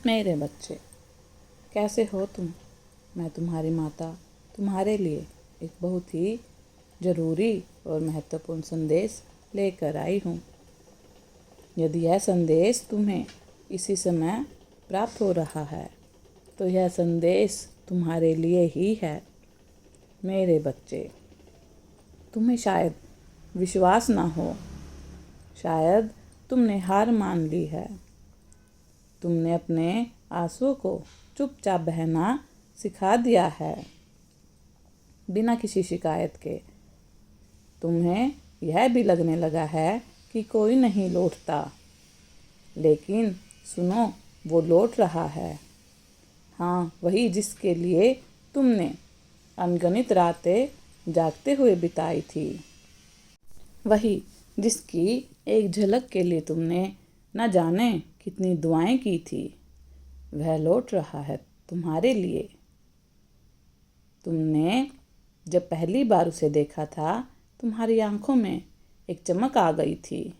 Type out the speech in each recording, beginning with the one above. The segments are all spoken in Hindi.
मेरे बच्चे, कैसे हो तुम? मैं तुम्हारी माता तुम्हारे लिए एक बहुत ही ज़रूरी और महत्वपूर्ण संदेश लेकर आई हूँ। यदि यह संदेश तुम्हें इसी समय प्राप्त हो रहा है तो यह संदेश तुम्हारे लिए ही है। मेरे बच्चे, तुम्हें शायद विश्वास ना हो, शायद तुमने हार मान ली है। तुमने अपने आंसुओं को चुपचाप बहना सिखा दिया है, बिना किसी शिकायत के। तुम्हें यह भी लगने लगा है कि कोई नहीं लौटता, लेकिन सुनो, वो लौट रहा है। हाँ, वही जिसके लिए तुमने अनगिनत रातें जागते हुए बिताई थी, वही जिसकी एक झलक के लिए तुमने न जाने कितनी दुआएं की थी, वह लौट रहा है तुम्हारे लिए। तुमने जब पहली बार उसे देखा था, तुम्हारी आंखों में एक चमक आ गई थी।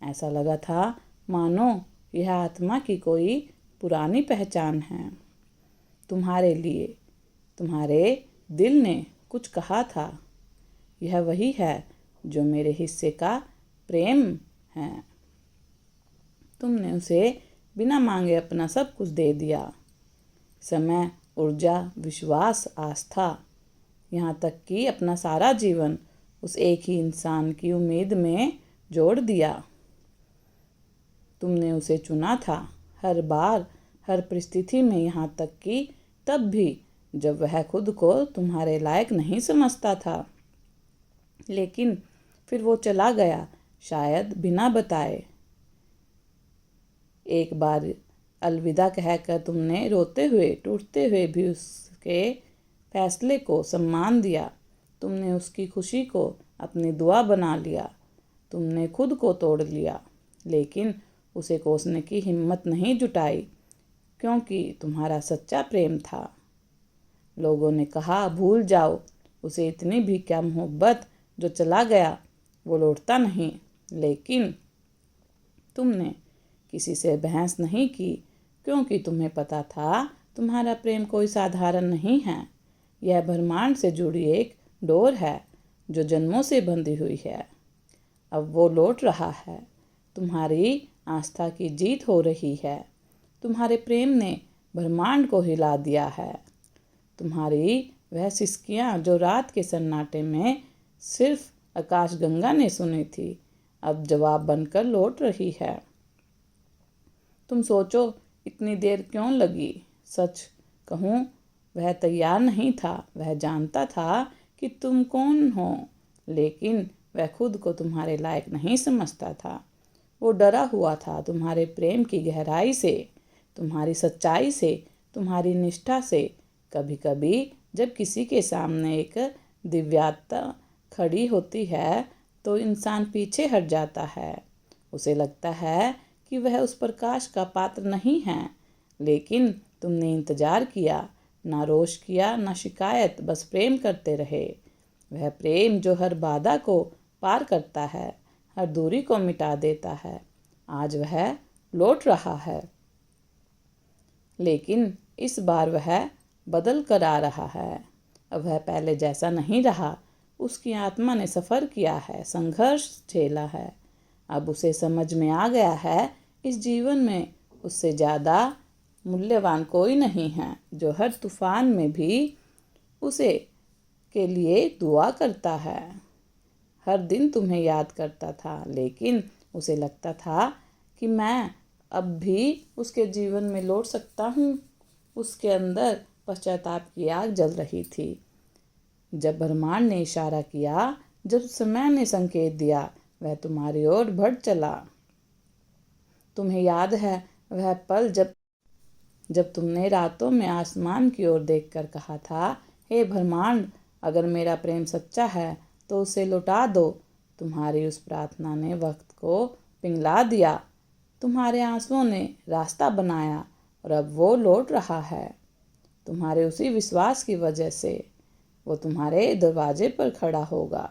ऐसा लगा था मानो यह आत्मा की कोई पुरानी पहचान है। तुम्हारे लिए तुम्हारे दिल ने कुछ कहा था, यह वही है जो मेरे हिस्से का प्रेम है। तुमने उसे बिना मांगे अपना सब कुछ दे दिया, समय, ऊर्जा, विश्वास, आस्था, यहाँ तक कि अपना सारा जीवन उस एक ही इंसान की उम्मीद में जोड़ दिया। तुमने उसे चुना था हर बार, हर परिस्थिति में, यहाँ तक कि तब भी जब वह खुद को तुम्हारे लायक नहीं समझता था। लेकिन फिर वो चला गया, शायद बिना बताए। एक बार अलविदा कहकर तुमने रोते हुए, टूटते हुए भी उसके फैसले को सम्मान दिया। तुमने उसकी खुशी को अपनी दुआ बना लिया। तुमने खुद को तोड़ लिया, लेकिन उसे कोसने की हिम्मत नहीं जुटाई, क्योंकि तुम्हारा सच्चा प्रेम था। लोगों ने कहा, भूल जाओ उसे, इतनी भी क्या मोहब्बत, जो चला गया वो लौटता नहीं। लेकिन तुमने किसी से बहस नहीं की, क्योंकि तुम्हें पता था तुम्हारा प्रेम कोई साधारण नहीं है। यह ब्रह्मांड से जुड़ी एक डोर है जो जन्मों से बंधी हुई है। अब वो लौट रहा है। तुम्हारी आस्था की जीत हो रही है। तुम्हारे प्रेम ने ब्रह्मांड को हिला दिया है। तुम्हारी वह सिसकियाँ जो रात के सन्नाटे में सिर्फ आकाशगंगा ने सुनी थी, अब जवाब बनकर लौट रही है। तुम सोचो इतनी देर क्यों लगी? सच कहूँ, वह तैयार नहीं था। वह जानता था कि तुम कौन हो, लेकिन वह खुद को तुम्हारे लायक नहीं समझता था। वो डरा हुआ था तुम्हारे प्रेम की गहराई से, तुम्हारी सच्चाई से, तुम्हारी निष्ठा से। कभी कभी जब किसी के सामने एक दिव्यता खड़ी होती है तो इंसान पीछे हट जाता है। उसे लगता है कि वह उस प्रकाश का पात्र नहीं है। लेकिन तुमने इंतजार किया, ना रोष किया, ना शिकायत, बस प्रेम करते रहे। वह प्रेम जो हर बाधा को पार करता है, हर दूरी को मिटा देता है। आज वह लौट रहा है, लेकिन इस बार वह बदल कर आ रहा है। अब वह पहले जैसा नहीं रहा। उसकी आत्मा ने सफ़र किया है, संघर्ष झेला है। अब उसे समझ में आ गया है, इस जीवन में उससे ज़्यादा मूल्यवान कोई नहीं है, जो हर तूफान में भी उसे के लिए दुआ करता है। हर दिन तुम्हें याद करता था, लेकिन उसे लगता था कि मैं अब भी उसके जीवन में लौट सकता हूँ। उसके अंदर पश्चाताप की आग जल रही थी। जब ब्रह्मांड ने इशारा किया, जब समय ने संकेत दिया, वह तुम्हारी ओर बढ़ चला। तुम्हें याद है वह पल जब तुमने रातों में आसमान की ओर देखकर कहा था, हे ब्रह्मांड, अगर मेरा प्रेम सच्चा है तो उसे लौटा दो। तुम्हारी उस प्रार्थना ने वक्त को पिघला दिया। तुम्हारे आंसुओं ने रास्ता बनाया और अब वो लौट रहा है। तुम्हारे उसी विश्वास की वजह से वो तुम्हारे दरवाजे पर खड़ा होगा,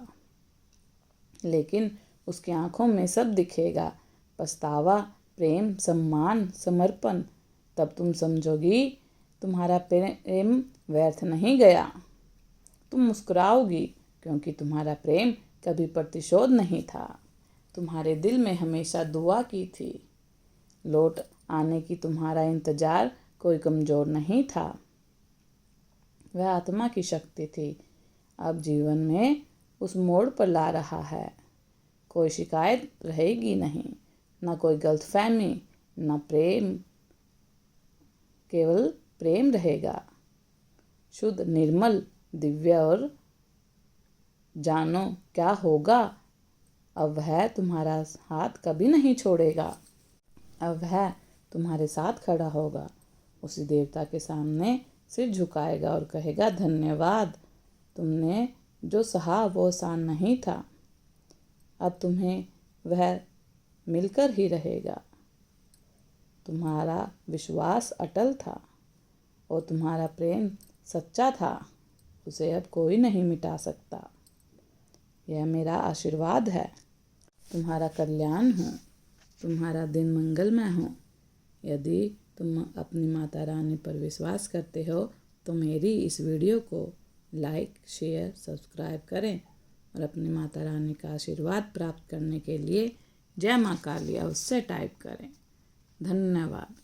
लेकिन उसकी आंखों में सब दिखेगा, पछतावा, प्रेम, सम्मान, समर्पण। तब तुम समझोगी तुम्हारा प्रेम व्यर्थ नहीं गया। तुम मुस्कुराओगी क्योंकि तुम्हारा प्रेम कभी प्रतिशोध नहीं था। तुम्हारे दिल में हमेशा दुआ की थी। लौट आने की तुम्हारा इंतजार कोई कमज़ोर नहीं था, वह आत्मा की शक्ति थी। अब जीवन में उस मोड़ पर ला रहा है। कोई शिकायत रहेगी नहीं, ना कोई गलतफहमी, ना प्रेम, केवल प्रेम रहेगा, शुद्ध, निर्मल, दिव्य। और जानो क्या होगा, अब वह तुम्हारा हाथ कभी नहीं छोड़ेगा। अब वह तुम्हारे साथ खड़ा होगा, उसी देवता के सामने सिर झुकाएगा और कहेगा, धन्यवाद, तुमने जो सहा वो आसान नहीं था। अब तुम्हें वह मिलकर ही रहेगा। तुम्हारा विश्वास अटल था और तुम्हारा प्रेम सच्चा था, उसे अब कोई नहीं मिटा सकता। यह मेरा आशीर्वाद है। तुम्हारा कल्याण हो, तुम्हारा दिन मंगलमय हो। यदि तुम अपनी माता रानी पर विश्वास करते हो तो मेरी इस वीडियो को लाइक, शेयर, सब्सक्राइब करें और अपनी माता रानी का आशीर्वाद प्राप्त करने के लिए जय माँ काली अवश्य टाइप करें। धन्यवाद।